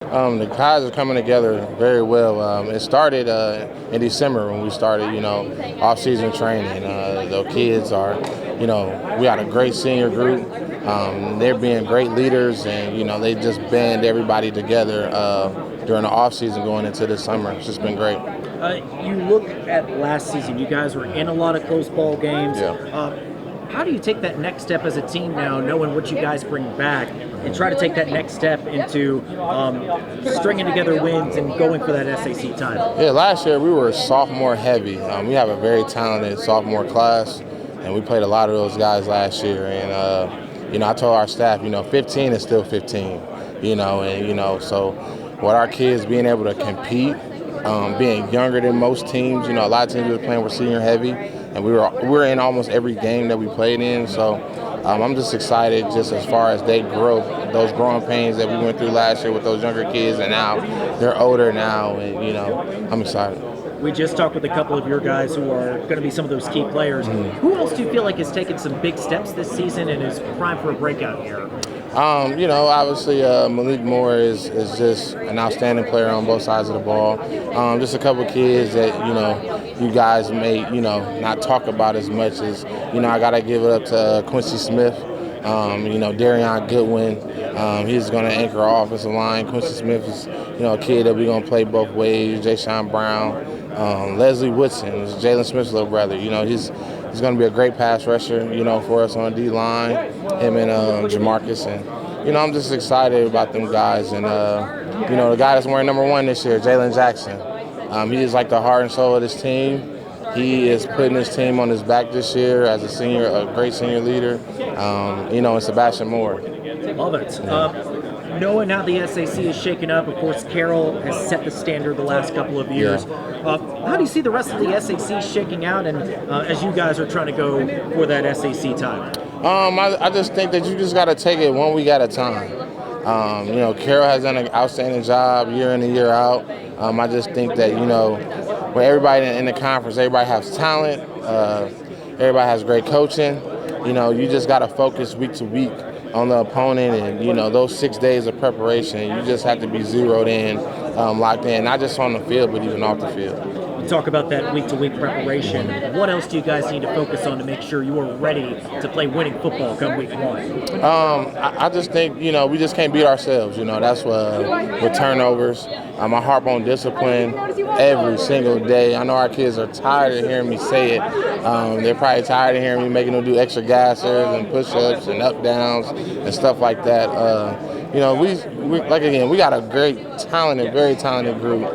The guys are coming together very well. It started in December when we started, off-season training. The kids are, we got a great senior group. They're being great leaders, and they just band everybody together during the off-season going into this summer. It's just been great. You look at last season. You guys were in a lot of close ball games. Yeah. How do you take that next step as a team now, knowing what you guys bring back, and try to take that next step into stringing together wins and going for that SAC title? Yeah, last year we were sophomore heavy. We have a very talented sophomore class, and we played a lot of those guys last year. And I told our staff, 15 is still 15. So with our kids being able to compete, being younger than most teams, a lot of teams we were playing were senior heavy, and we were in almost every game that we played in. So I'm just excited just as far as they grow, those growing pains that we went through last year with those younger kids, and now they're older now, and I'm excited. We just talked with a couple of your guys who are going to be some of those key players. Mm-hmm. Who else do you feel like has taken some big steps this season and is primed for a breakout year? Obviously Malik Moore is just an outstanding player on both sides of the ball. Just a couple kids that, you guys may, not talk about as much as, I got to give it up to Quincy Smith, Darion Goodwin. He's going to anchor our offensive line. Quincy Smith is, a kid that we're going to play both ways. Jay Sean Brown, Leslie Woodson is Jalen Smith's little brother. He's going to be a great pass rusher, for us on the D-line, him and Jamarcus. And, I'm just excited about them guys. And, the guy that's wearing number 1 this year, Jalen Jackson, he is like the heart and soul of this team. He is putting his team on his back this year as a senior, a great senior leader, and Sebastian Moore. Love it. Knowing how the SAC is shaken up, of course, Carroll has set the standard the last couple of years. Yeah. How do you see the rest of the SAC shaking out, and as you guys are trying to go for that SAC title? I just think that you just got to take it 1 week at a time. Carroll has done an outstanding job year in and year out. I just think that, with everybody in the conference, everybody has talent. Everybody has great coaching. You just got to focus week to week on the opponent, and those 6 days of preparation, you just have to be zeroed in, locked in, not just on the field but even off the field. You talk about that week-to-week preparation. What else do you guys need to focus on to make sure you are ready to play winning football come week 1? I just think we just can't beat ourselves. That's what with turnovers. I harp on discipline every single day. I know our kids are tired of hearing me say it. They're probably tired of hearing me making them do extra gassers and push-ups and up-downs and stuff like that. We got a very talented group.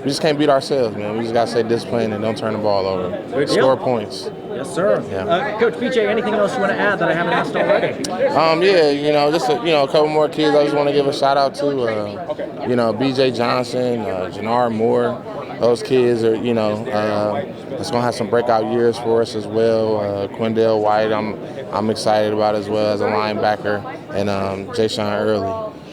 We just can't beat ourselves, man. We just got to stay disciplined and don't turn the ball over. Score points. Yes, sir. Yeah. Coach BJ, anything else you want to add that I haven't asked already? Just a couple more kids I just want to give a shout out to. BJ Johnson, Jannar Moore. Those kids are, that's going to have some breakout years for us as well. Quindell White, I'm excited about as well as a linebacker, and Jay Sean Early.